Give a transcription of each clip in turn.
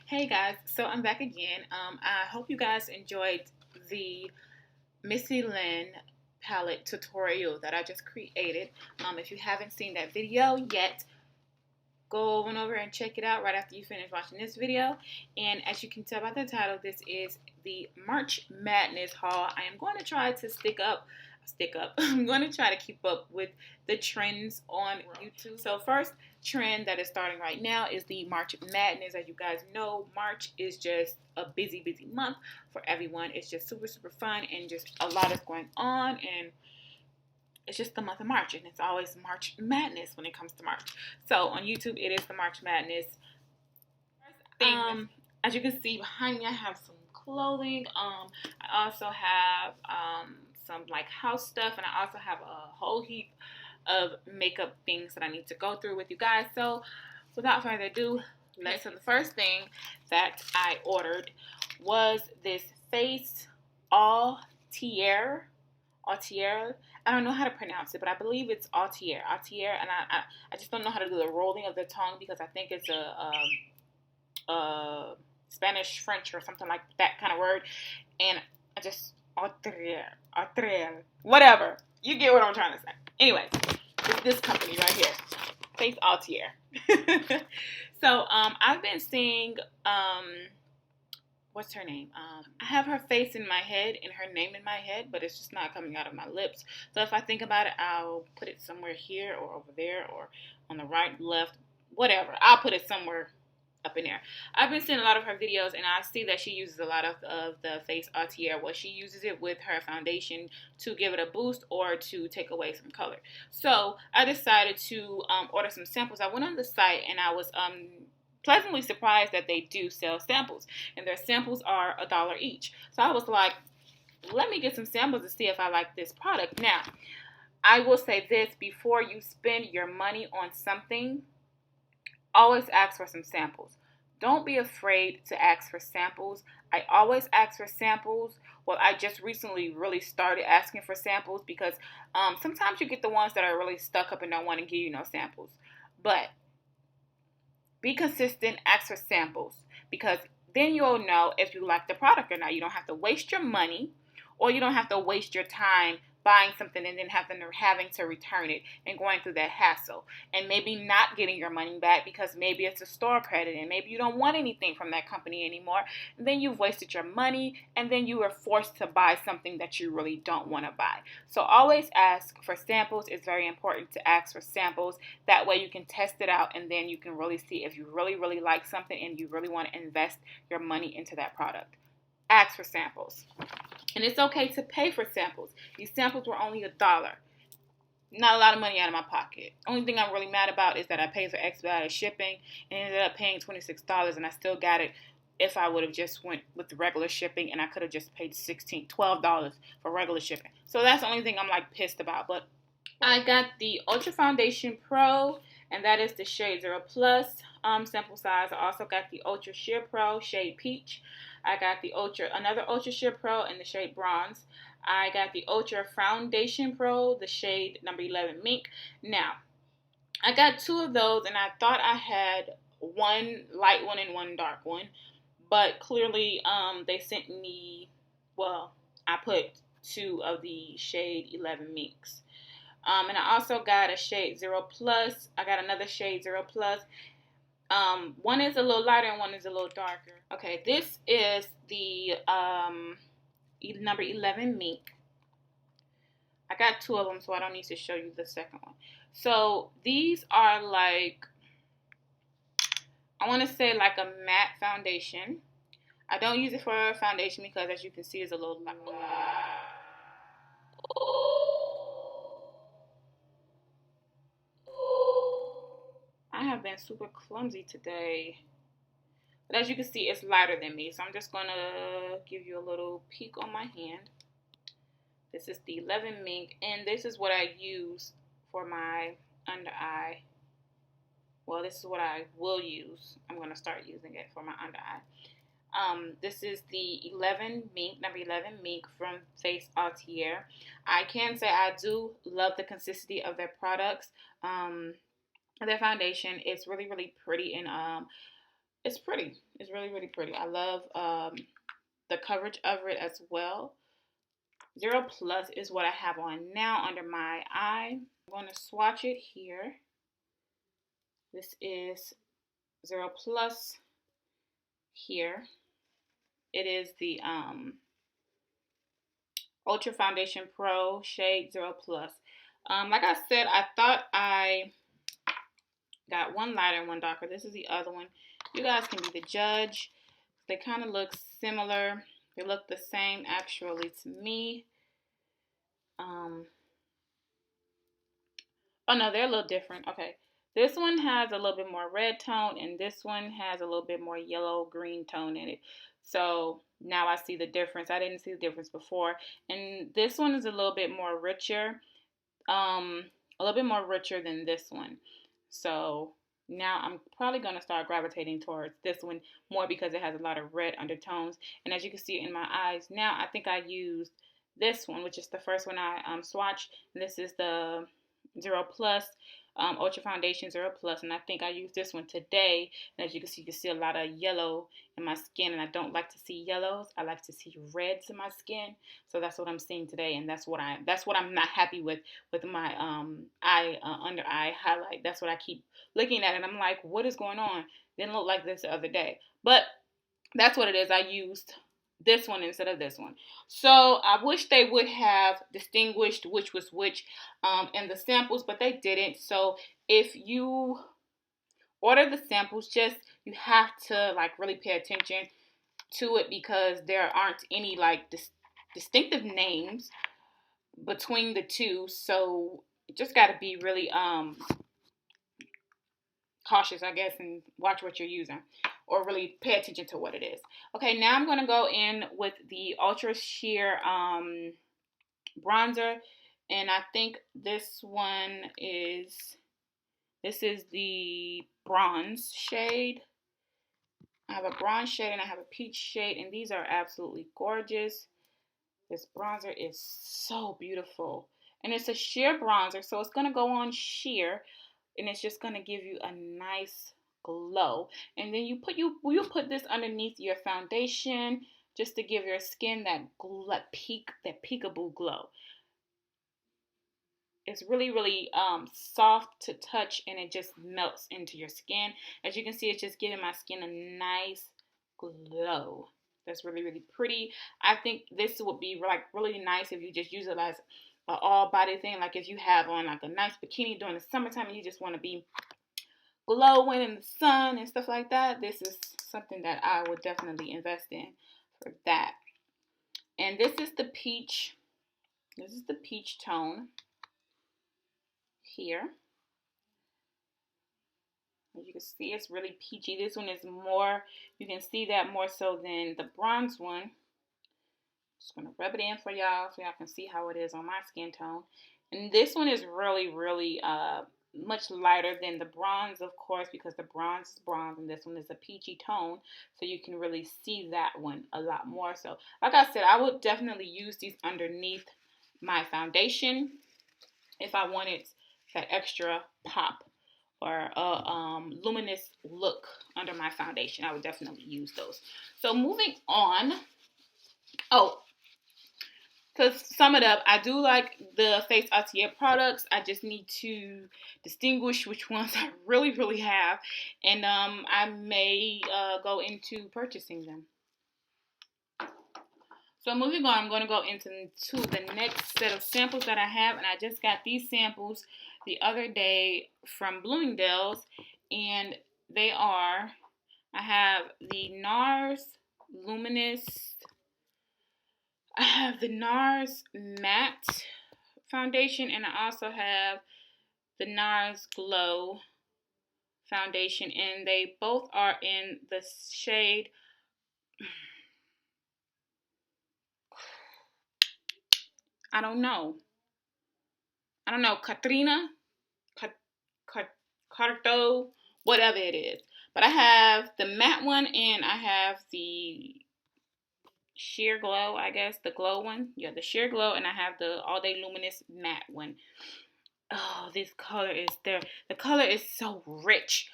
Hey guys, so I'm back again. I hope you guys enjoyed the Missy Lynn palette tutorial that I just created. If you haven't seen that video yet, go on over and check it out right after you finish watching this video. And as you can tell by the title, this is the March Madness haul. I am going to try to I'm going to try to keep up with the trends on YouTube. So first trend that is starting right now is the March Madness. As you guys know, March is just a busy month for everyone. It's just super fun and just a lot is going on, and it's just the month of March, and it's always March Madness when it comes to March. So on YouTube, it is the March Madness thing. As you can see behind me, I have some clothing. I also have some like house stuff, and I also have a whole heap of makeup things that I need to go through with you guys. So without further ado, so the first thing that I ordered was this face ATELIER. I don't know how to pronounce it, but I believe it's ATELIER, and I just don't know how to do the rolling of the tongue because I think it's a Spanish, French, or something like that kind of word, and I just ATELIER, whatever. You get what I'm trying to say. Anyway, it's this company right here, Face ATELIER. So I've been seeing what's her name? I have her face in my head and her name in my head, but it's just not coming out of my lips. So if I think about it, I'll put it somewhere here or over there or on the right, left, whatever. I'll put it somewhere up in there. I've been seeing a lot of her videos, and I see that she uses a lot of the Face ATELIER. Well, she uses it with her foundation to give it a boost or to take away some color. So I decided to order some samples. I went on the site, and I was pleasantly surprised that they do sell samples, and their samples are $1 each. So I was like, let me get some samples to see if I like this product. Now, I will say this: before you spend your money on something, always ask for some samples. Don't be afraid to ask for samples. I always ask for samples. Well, I just recently really started asking for samples because sometimes you get the ones that are really stuck up and don't want to give you no samples. But be consistent, ask for samples, because then you'll know if you like the product or not. You don't have to waste your money, or you don't have to waste your time buying something and then having to return it and going through that hassle and maybe not getting your money back because maybe it's a store credit and maybe you don't want anything from that company anymore. And then you've wasted your money, and then you are forced to buy something that you really don't want to buy. So always ask for samples. It's very important to ask for samples. That way you can test it out, and then you can really see if you really like something and you really want to invest your money into that product. Ask for samples. And it's okay to pay for samples. These samples were only $1. Not a lot of money out of my pocket. Only thing I'm really mad about is that I paid for expedited shipping and ended up paying $26, and I still got it if I would have just went with the regular shipping, and I could have just paid $12 for regular shipping. So that's the only thing I'm like pissed about. But I got the Ultra Foundation Pro, and that is the shade 0 Plus sample size. I also got the Ultra Sheer Pro shade Peach. I got the another Ultra Sheer Pro in the shade Bronze. I got the Ultra Foundation Pro, the shade number 11 Mink. Now, I got two of those, and I thought I had one light one and one dark one, but clearly they sent me, well, I put two of the shade 11 Minks. And I also got a shade 0 Plus. I got another shade 0 Plus. One is a little lighter and one is a little darker. Okay, this is the number 11 Mink. I got two of them, so I don't need to show you the second one. So these are like, I want to say like a matte foundation. I don't use it for foundation because, as you can see, it's a little light. I have been super clumsy today. But as you can see, it's lighter than me. So I'm just going to give you a little peek on my hand. This is the 11 Mink. And this is what I use for my under eye. Well, this is what I will use. I'm going to start using it for my under eye. This is the 11 Mink, number 11 Mink from Face ATELIER. I can say I do love the consistency of their products. Their foundation is really pretty, and it's pretty. It's really, really pretty. I love the coverage of it as well. 0 Plus is what I have on now under my eye. I'm going to swatch it here. This is 0 Plus here. It is the Ultra Foundation Pro Shade 0 Plus. Like I said, I thought I got one lighter and one darker. This is the other one. You guys can be the judge. They kind of look similar. They look the same actually to me. Oh no, they're a little different. Okay. This one has a little bit more red tone and this one has a little bit more yellow green tone in it. So now I see the difference. I didn't see the difference before. And this one is a little bit more richer. A little bit more richer than this one. So now I'm probably going to start gravitating towards this one more because it has a lot of red undertones. And as you can see in my eyes now, I think I used this one, which is the first one I swatched. And this is the 0 Plus Ultra Foundation 0 Plus, and I think I used this one today. And as you can see a lot of yellow in my skin, and I don't like to see yellows. I like to see reds in my skin. So that's what I'm seeing today, and that's what I'm not happy with my under eye highlight. That's what I keep looking at, and I'm like, what is going on? Didn't look like this the other day, but that's what it is. I used this one instead of this one. So I wish they would have distinguished which was which in the samples, but they didn't. So if you order the samples, just you have to like really pay attention to it because there aren't any like distinctive names between the two. So you just got to be really cautious, I guess, and watch what you're using or really pay attention to what it is. Okay, now I'm going to go in with the Ultra Sheer bronzer, and I think this is the bronze shade. I have a bronze shade and I have a peach shade, and these are absolutely gorgeous. This bronzer is so beautiful, and it's a sheer bronzer, so it's going to go on sheer, and it's just going to give you a nice glow. And then you put this underneath your foundation just to give your skin that peekaboo glow. It's really, really soft to touch, and it just melts into your skin. As you can see, it's just giving my skin a nice glow. That's really, really pretty. I think this would be like really nice if you just use it as an all body thing. Like if you have on like a nice bikini during the summertime and you just want to be glowing in the sun and stuff like that. This is something that I would definitely invest in for that. And this is the peach. This is the peach tone here. As you can see, it's really peachy. This one is more, you can see that more so than the bronze one. Just going to rub it in for y'all so y'all can see how it is on my skin tone. And this one is really, really much lighter than the bronze, of course, because the bronze is bronze and this one is a peachy tone. So you can really see that one a lot more. So like I said, I would definitely use these underneath my foundation if I wanted that extra pop or a luminous look under my foundation. I would definitely use those. So moving on. Oh, to sum it up, I do like the Face ATELIER products. I just need to distinguish which ones I really, really have. And I may go into purchasing them. So moving on, I'm going to go into the next set of samples that I have. And I just got these samples the other day from Bloomingdale's. And they are, I have the NARS Luminous, I have the NARS Matte Foundation, and I also have the NARS Glow Foundation, and they both are in the shade, I don't know, Katrina, Khartoum, whatever it is. But I have the matte one, and I have the sheer glow, I guess, the glow one. Yeah, the sheer glow, and I have the all day luminous matte one. Oh, this color is there. The color is so rich.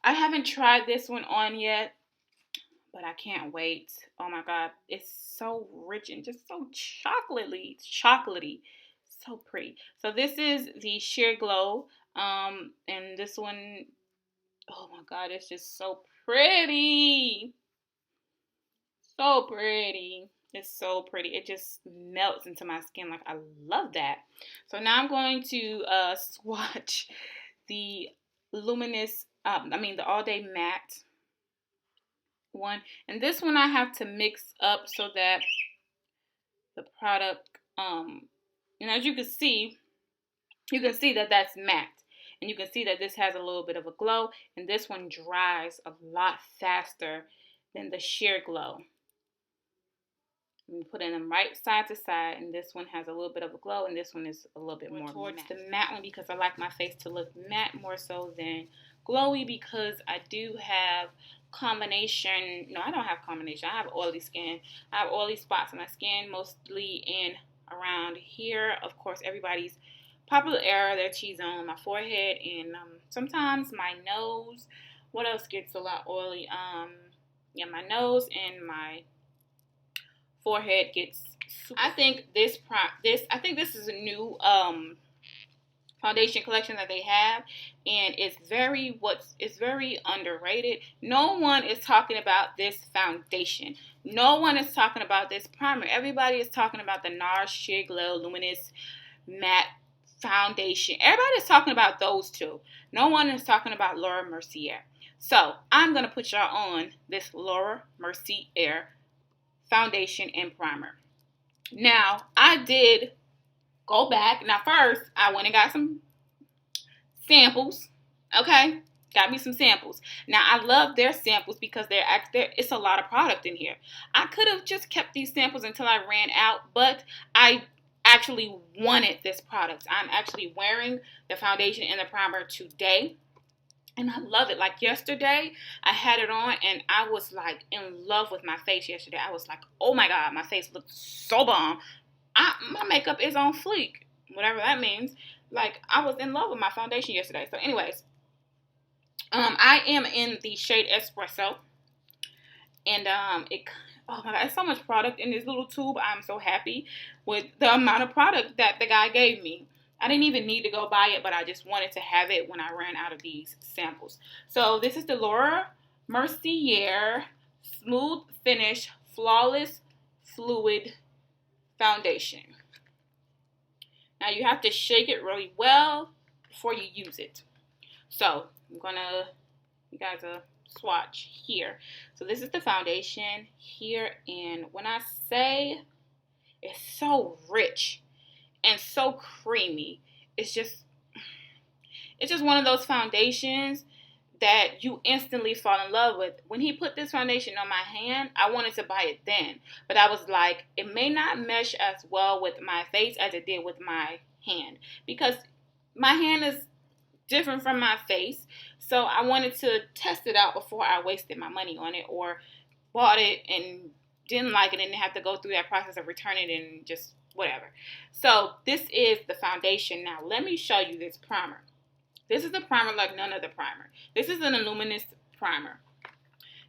I haven't tried this one on yet, but I can't wait. Oh my god, it's so rich and just so chocolatey, so pretty. So this is the Sheer Glow, and this one, oh my god, it's just so pretty, so pretty. It's so pretty. It just melts into my skin. Like, I love that. So now I'm going to swatch the Luminous, the All Day Matte one. And this one I have to mix up so that the product, and as you can see that that's matte. And you can see that this has a little bit of a glow, and this one dries a lot faster than the Sheer Glow. I'm putting them right side to side, and this one has a little bit of a glow, and this one is a little bit more towards matte. The matte one, because I like my face to look matte more so than glowy, because I do have combination. No, I don't have combination. I have oily skin. I have oily spots on my skin, mostly in around here. Of course, everybody's popular area, their T-zone, my forehead, and sometimes my nose. What else gets a lot oily? Yeah, my nose and my forehead gets super. I think this is a new foundation collection that they have, and it's very underrated. No one is talking about this foundation. No one is talking about this primer. Everybody is talking about the NARS Sheer Glow Luminous Matte Foundation. Everybody is talking about those two. No one is talking about Laura Mercier. So I'm gonna put y'all on this Laura Mercier foundation and primer. Now, I did go back. Now, first, I went and got some samples. Okay? Got me some samples. Now, I love their samples because it's a lot of product in here. I could have just kept these samples until I ran out, but I actually wanted this product. I'm actually wearing the foundation and the primer today, and I love it. Like yesterday, I had it on, and I was like in love with my face yesterday. I was like, oh my god, my face looked so bomb. My makeup is on fleek, whatever that means. Like, I was in love with my foundation yesterday. So anyways, I am in the shade Espresso, and oh my god, there's so much product in this little tube. I'm so happy with the amount of product that the guy gave me. I didn't even need to go buy it, but I just wanted to have it when I ran out of these samples. So this is the Laura Mercier Smooth Finish Flawless Fluid Foundation. Now you have to shake it really well before you use it. So I'm gonna, you guys a swatch here. So this is the foundation here, and when I say it's so rich and so creamy, it's just one of those foundations that you instantly fall in love with. When he put this foundation on my hand, I wanted to buy it then, but I was like, it may not mesh as well with my face as it did with my hand, because my hand is different from my face. So I wanted to test it out before I wasted my money on it or bought it and didn't like it and have to go through that process of returning it and just whatever. So this is the foundation. Now let me show you this primer. This is a primer like none other primer. This is an Luminous primer.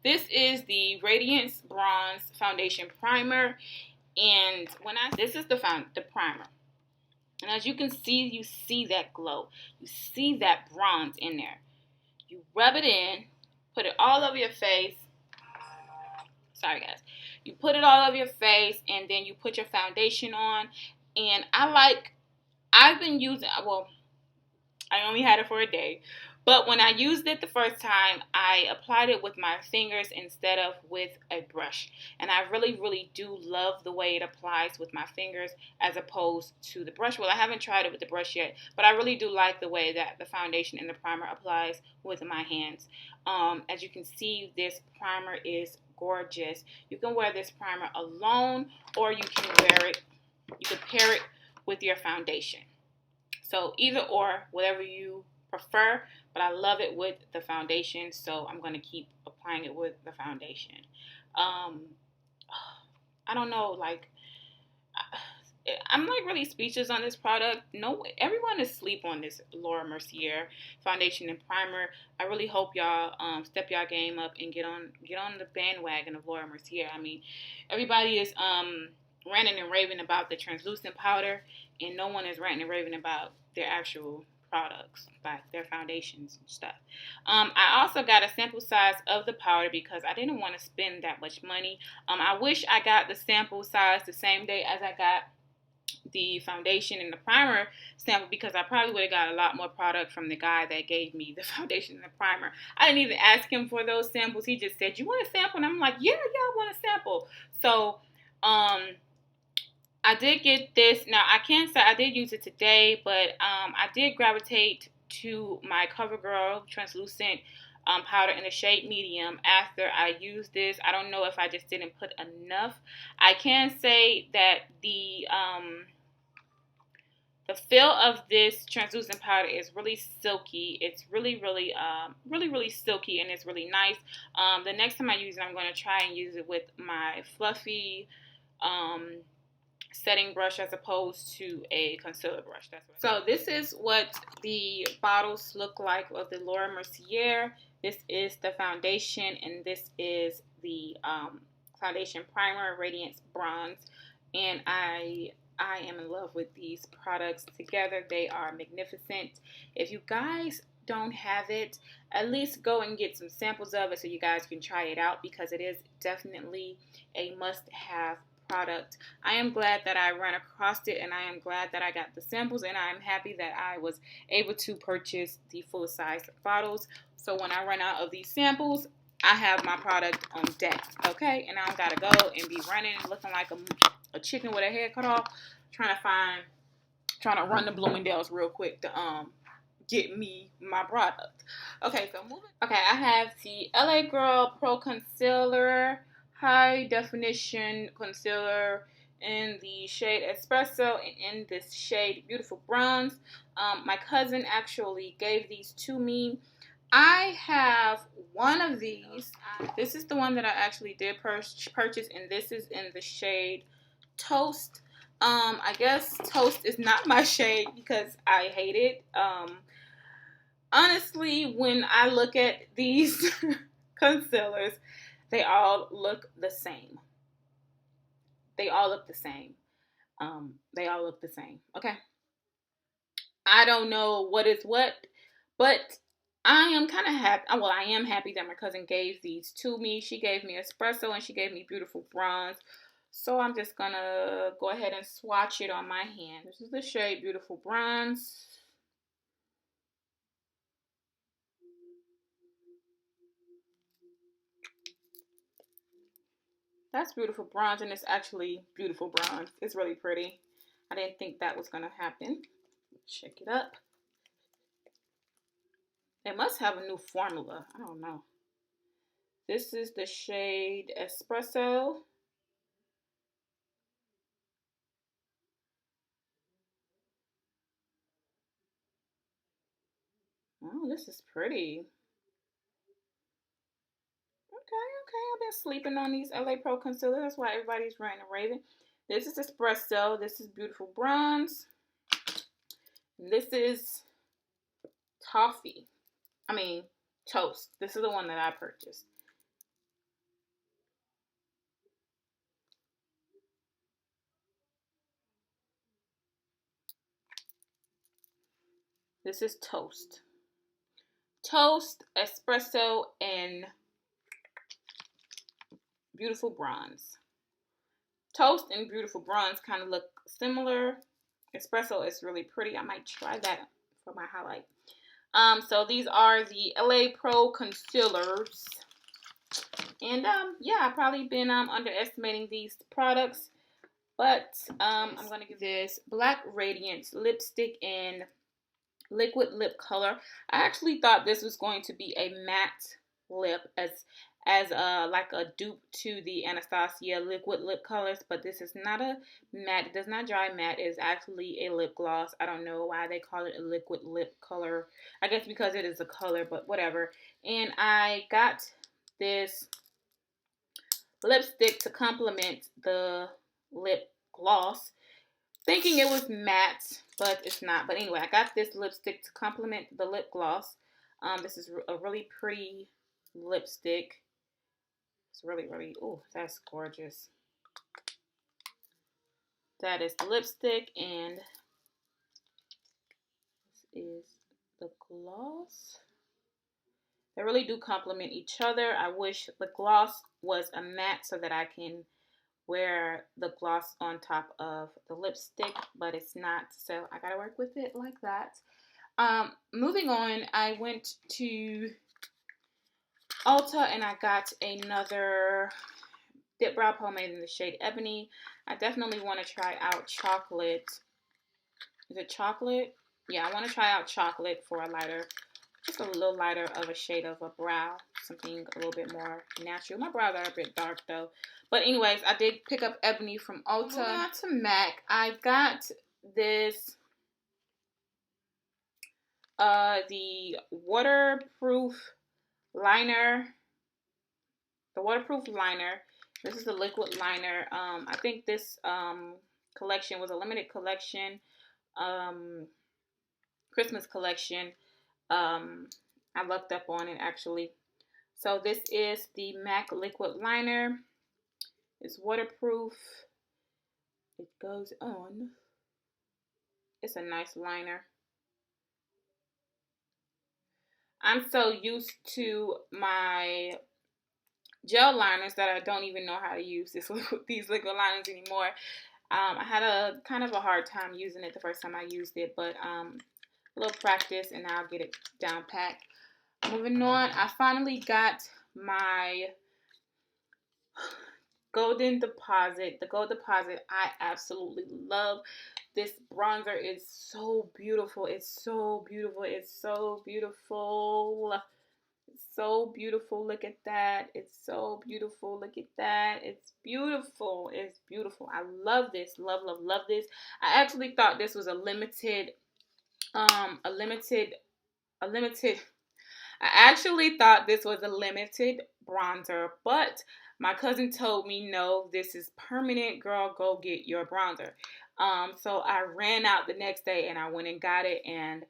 This is the Radiance Bronze Foundation Primer, and this is the primer. And as you can see, you see that glow. You see that bronze in there. You rub it in, put it all over your face. Sorry, guys. You put it all over your face, and then you put your foundation on. And I've been using, well, I only had it for a day. But when I used it the first time, I applied it with my fingers instead of with a brush. And I really, really do love the way it applies with my fingers as opposed to the brush. Well, I haven't tried it with the brush yet, but I really do like the way that the foundation and the primer applies with my hands. As you can see, this primer is gorgeous. You can wear this primer alone, or you can pair it with your foundation. So either or, whatever you prefer, but I love it with the foundation, so I'm going to keep applying it with the foundation. I don't know, like, I'm like really speechless on this product. No, everyone is asleep on this Laura Mercier foundation and primer. I really hope y'all step y'all game up and get on the bandwagon of Laura Mercier. I mean, everybody is ranting and raving about the translucent powder, and no one is ranting and raving about their actual products, like their foundations and stuff. I also got a sample size of the powder because I didn't want to spend that much money. I wish I got the sample size the same day as I got the foundation and the primer sample, because I probably would have got a lot more product from the guy that gave me the foundation and the primer. I didn't even ask him for those samples. He just said, "You want a sample?" And I'm like, "Yeah, I want a sample." So, I did get this. Now, I can't say I did use it today, but I did gravitate to my CoverGirl translucent powder in the shade medium after I used this. I don't know if I just didn't put enough. I can say that the feel of this translucent powder is really silky. It's really silky, and it's really nice. The next time I use it, I'm going to try and use it with my fluffy setting brush as opposed to a concealer brush. That's what. So this is what the bottles look like of the Laura Mercier. This is the foundation, and this is the foundation primer, Radiance bronze, and I am in love with these products together. They are magnificent. If you guys don't have it, at least go and get some samples of it so you guys can try it out, because it is definitely a must-have product. I am glad that I ran across it, and I am glad that I got the samples, and I am happy that I was able to purchase the full-size bottles. So when I run out of these samples, I have my product on deck, okay? And I don't gotta go and be running looking like a chicken with a head cut off, trying to run the Bloomingdale's real quick to get me my product. Okay, so moving. Okay, I have the LA Girl Pro Concealer High Definition Concealer in the shade Espresso, and in this shade Beautiful Bronze. My cousin actually gave these to me. I have one of these. This is the one that I actually did purchase, and this is in the shade Toast. I guess Toast is not my shade because I hate it. Honestly, when I look at these concealers, they all look the same. They all look the same. They all look the same. Okay. I don't know what is what, but I am kind of happy. Well, I am happy that my cousin gave these to me. She gave me Espresso, and she gave me Beautiful Bronze. So I'm just going to go ahead and swatch it on my hand. This is the shade Beautiful Bronze. That's Beautiful Bronze, and it's actually Beautiful Bronze. It's really pretty. I didn't think that was going to happen. Check it up. It must have a new formula. I don't know. This is the shade Espresso. Oh, this is pretty. Okay. I've been sleeping on these LA Pro concealers. That's why everybody's ranting and raving. This is Espresso. This is Beautiful Bronze. And this is Toffee. Toast. This is the one that I purchased. This is Toast. Toast, Espresso, and Beautiful Bronze. Toast and Beautiful Bronze kind of look similar. Espresso is really pretty. I might try that for my highlight. So these are the LA Pro concealers. And yeah, I've probably been underestimating these products. But I'm going to give this Black Radiance lipstick in liquid lip color. I actually thought this was going to be a matte lip as like a dupe to the Anastasia liquid lip colors, but this is not a matte. It does not dry matte. It is actually a lip gloss. I don't know why they call it a liquid lip color. I guess because it is a color, but whatever. And I got this lipstick to complement the lip gloss. thinking it was matte, but it's not. But anyway, I got this lipstick to complement the lip gloss. This is a really pretty lipstick. It's really, really, oh, that's gorgeous. That is the lipstick, and this is the gloss. They really do complement each other. I wish the gloss was a matte so that I can wear the gloss on top of the lipstick, but it's not, so I gotta work with it like that. Moving on, I went to Ulta and I got another dip brow pomade in the shade Ebony. I definitely want to try out chocolate. Is it chocolate? Yeah, I want to try out chocolate for a lighter, just a little lighter of a shade of a brow, something a little bit more natural. My brows are a bit dark though. But anyways, I did pick up Ebony from Ulta. Moving on to MAC, I got this, the waterproof liner. The waterproof liner. This is the liquid liner. I think this collection was a limited collection, Christmas collection. I looked up on it actually. So this is the MAC liquid liner. It's waterproof. It goes on. It's a nice liner. I'm so used to my gel liners that I don't even know how to use these liquid liners anymore. I had a kind of a hard time using it the first time I used it, but a little practice and I'll get it down pat. Moving on, I finally got my Golden Deposit. The Gold Deposit, I absolutely love. This bronzer is so beautiful. It's so beautiful. It's so beautiful. It's so beautiful. Look at that. It's so beautiful. Look at that. It's beautiful. It's beautiful. I love this. Love, love, love this. I actually thought this was a limited I actually thought this was a limited bronzer, but my cousin told me, no, this is permanent, girl, go get your bronzer. So I ran out the next day and I went and got it, and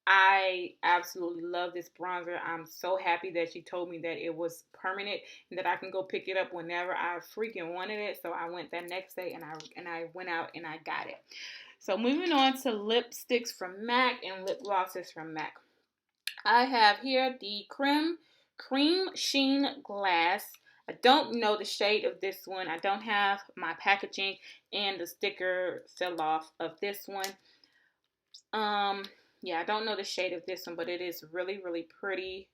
I absolutely love this bronzer. I'm so happy that she told me that it was permanent and that I can go pick it up whenever I freaking wanted it. So I went that next day and I went out and I got it. So moving on to lipsticks from MAC and lip glosses from MAC. I have here the Cream Sheen Glass. I don't know the shade of this one. I don't have my packaging and the sticker fell off of this one. Yeah, I don't know the shade of this one, but it is really, really pretty.